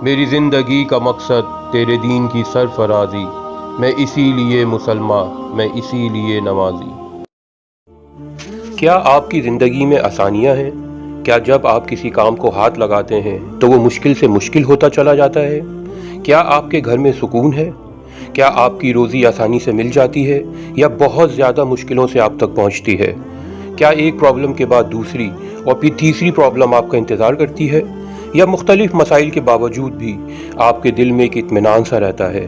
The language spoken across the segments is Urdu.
میری زندگی کا مقصد تیرے دین کی سرفرازی، میں اسی لیے مسلمان، میں اسی لیے نمازی۔ کیا آپ کی زندگی میں آسانیاں ہیں؟ کیا جب آپ کسی کام کو ہاتھ لگاتے ہیں تو وہ مشکل سے مشکل ہوتا چلا جاتا ہے؟ کیا آپ کے گھر میں سکون ہے؟ کیا آپ کی روزی آسانی سے مل جاتی ہے یا بہت زیادہ مشکلوں سے آپ تک پہنچتی ہے؟ کیا ایک پرابلم کے بعد دوسری اور پھر تیسری پرابلم آپ کا انتظار کرتی ہے، یا مختلف مسائل کے باوجود بھی آپ کے دل میں ایک اطمینان سا رہتا ہے؟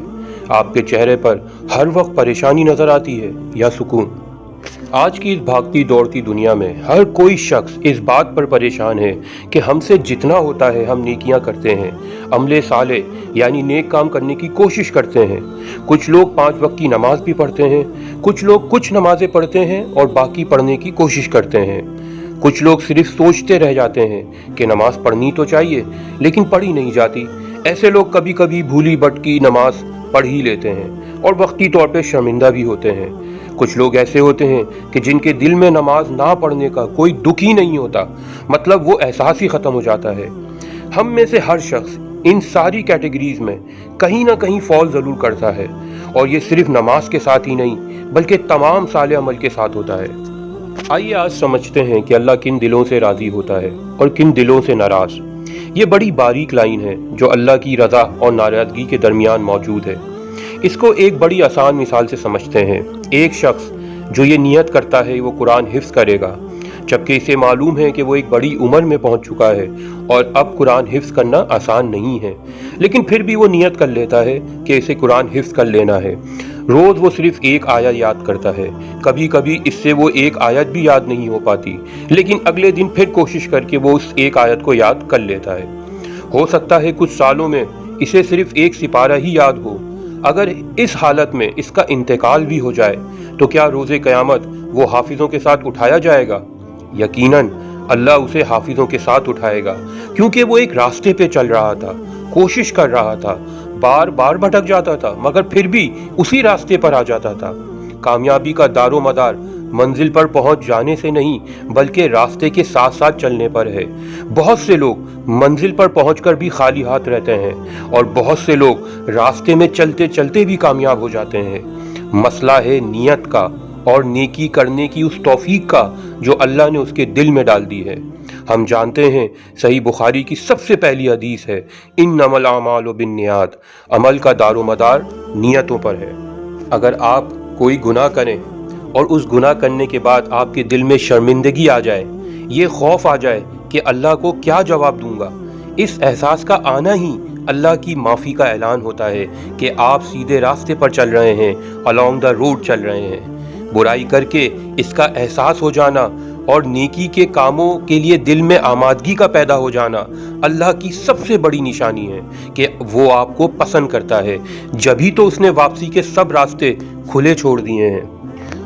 آپ کے چہرے پر ہر وقت پریشانی نظر آتی ہے یا سکون؟ آج کی اس بھاگتی دوڑتی دنیا میں ہر کوئی شخص اس بات پر پریشان ہے کہ ہم سے جتنا ہوتا ہے ہم نیکیاں کرتے ہیں، عمل صالح یعنی نیک کام کرنے کی کوشش کرتے ہیں۔ کچھ لوگ 5 وقت کی نماز بھی پڑھتے ہیں، کچھ لوگ کچھ نمازیں پڑھتے ہیں اور باقی پڑھنے کی کوشش کرتے ہیں۔ کچھ لوگ صرف سوچتے رہ جاتے ہیں کہ نماز پڑھنی تو چاہیے لیکن پڑھی نہیں جاتی۔ ایسے لوگ کبھی کبھی بھولی بھٹکی نماز پڑھ ہی لیتے ہیں اور وقتی طور پہ شرمندہ بھی ہوتے ہیں۔ کچھ لوگ ایسے ہوتے ہیں کہ جن کے دل میں نماز نہ پڑھنے کا کوئی دکھ ہی نہیں ہوتا، مطلب وہ احساس ہی ختم ہو جاتا ہے۔ ہم میں سے ہر شخص ان ساری کیٹیگریز میں کہیں نہ کہیں فال ضرور کرتا ہے، اور یہ صرف نماز کے ساتھ ہی نہیں بلکہ تمام صالح عمل کے ساتھ ہوتا ہے۔ آئیے آج سمجھتے ہیں کہ اللہ کن دلوں سے راضی ہوتا ہے اور کن دلوں سے ناراض۔ یہ بڑی باریک لائن ہے جو اللہ کی رضا اور ناراضگی کے درمیان موجود ہے۔ اس کو ایک بڑی آسان مثال سے سمجھتے ہیں۔ ایک شخص جو یہ نیت کرتا ہے وہ قرآن حفظ کرے گا، جبکہ اسے معلوم ہے کہ وہ ایک بڑی عمر میں پہنچ چکا ہے اور اب قرآن حفظ کرنا آسان نہیں ہے، لیکن پھر بھی وہ نیت کر لیتا ہے کہ اسے قرآن حفظ کر لینا ہے۔ روز وہ صرف ایک آیت یاد کرتا ہے، کبھی کبھی اس سے وہ ایک آیت بھی یاد نہیں ہو پاتی، لیکن اگلے دن پھر کوشش کر کے وہ اس ایک آیت کو یاد کر لیتا ہے۔ ہو سکتا ہے کچھ سالوں میں اسے صرف ایک سپارہ ہی یاد ہو۔ اگر اس حالت میں اس کا انتقال بھی ہو جائے تو کیا روز قیامت وہ حافظوں کے ساتھ اٹھایا جائے گا؟ یقیناً اللہ اسے حافظوں کے ساتھ اٹھائے گا، کیونکہ وہ ایک راستے پہ چل رہا تھا، کوشش کر رہا تھا، بار بار بھٹک جاتا تھا مگر پھر بھی اسی راستے پر آ جاتا تھا۔ کامیابی کا دار و مدار منزل پر پہنچ جانے سے نہیں بلکہ راستے کے ساتھ ساتھ چلنے پر ہے۔ بہت سے لوگ منزل پر پہنچ کر بھی خالی ہاتھ رہتے ہیں اور بہت سے لوگ راستے میں چلتے چلتے بھی کامیاب ہو جاتے ہیں۔ مسئلہ ہے نیت کا اور نیکی کرنے کی اس توفیق کا جو اللہ نے اس کے دل میں ڈال دی ہے۔ ہم جانتے ہیں صحیح بخاری کی سب سے پہلی حدیث ہے، انما الاعمال بالنیات، عمل کا دار و مدار نیتوں پر ہے۔ اگر آپ کوئی گناہ کریں اور اس گناہ کرنے کے بعد آپ کے دل میں شرمندگی آ جائے، یہ خوف آ جائے کہ اللہ کو کیا جواب دوں گا، اس احساس کا آنا ہی اللہ کی معافی کا اعلان ہوتا ہے کہ آپ سیدھے راستے پر چل رہے ہیں، along the road چل رہے ہیں۔ برائی کر کے اس کا احساس ہو جانا اور نیکی کے کاموں کے لیے دل میں آمادگی کا پیدا ہو جانا اللہ کی سب سے بڑی نشانی ہے کہ وہ آپ کو پسند کرتا ہے، جبھی تو اس نے واپسی کے سب راستے کھلے چھوڑ دیے ہیں۔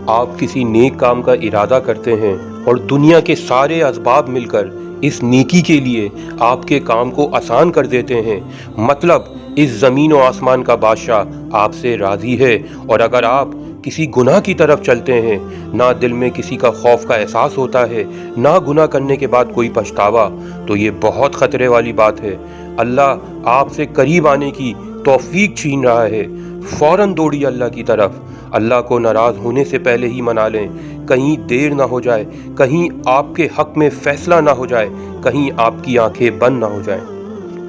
آپ کسی نیک کام کا ارادہ کرتے ہیں اور دنیا کے سارے اسباب مل کر اس نیکی کے لیے آپ کے کام کو آسان کر دیتے ہیں، مطلب اس زمین و آسمان کا بادشاہ آپ سے راضی ہے۔ اور اگر آپ کسی گناہ کی طرف چلتے ہیں، نہ دل میں کسی کا خوف کا احساس ہوتا ہے، نہ گناہ کرنے کے بعد کوئی پچھتاوا، تو یہ بہت خطرے والی بات ہے۔ اللہ آپ سے قریب آنے کی توفیق چھین رہا ہے۔ فوراً دوڑیے اللہ کی طرف۔ اللہ کو ناراض ہونے سے پہلے ہی منا لیں، کہیں دیر نہ ہو جائے، کہیں آپ کے حق میں فیصلہ نہ ہو جائے، کہیں آپ کی آنکھیں بند نہ ہو جائیں،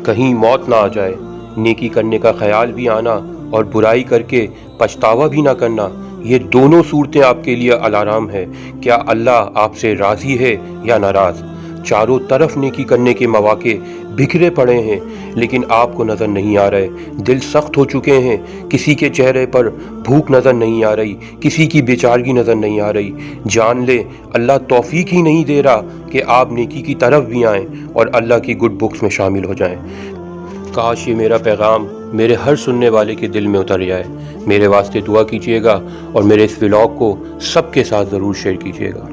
کہیں موت نہ آ جائے۔ نیکی کرنے کا خیال بھی آنا اور برائی کر کے پچھتاوا بھی نہ کرنا، یہ دونوں صورتیں آپ کے لیے الارم ہے۔ کیا اللہ آپ سے راضی ہے یا ناراض؟ چاروں طرف نیکی کرنے کے مواقع بکھرے پڑے ہیں لیکن آپ کو نظر نہیں آ رہے، دل سخت ہو چکے ہیں، کسی کے چہرے پر بھوک نظر نہیں آ رہی، کسی کی بیچارگی نظر نہیں آ رہی۔ جان لے اللہ توفیق ہی نہیں دے رہا کہ آپ نیکی کی طرف بھی آئیں اور اللہ کی گڈ بکس میں شامل ہو جائیں۔ کاش یہ میرا پیغام میرے ہر سننے والے کے دل میں اتر جائے۔ میرے واسطے دعا کیجیے گا اور میرے اس ولاگ کو سب کے ساتھ ضرور شیئر کیجیے گا۔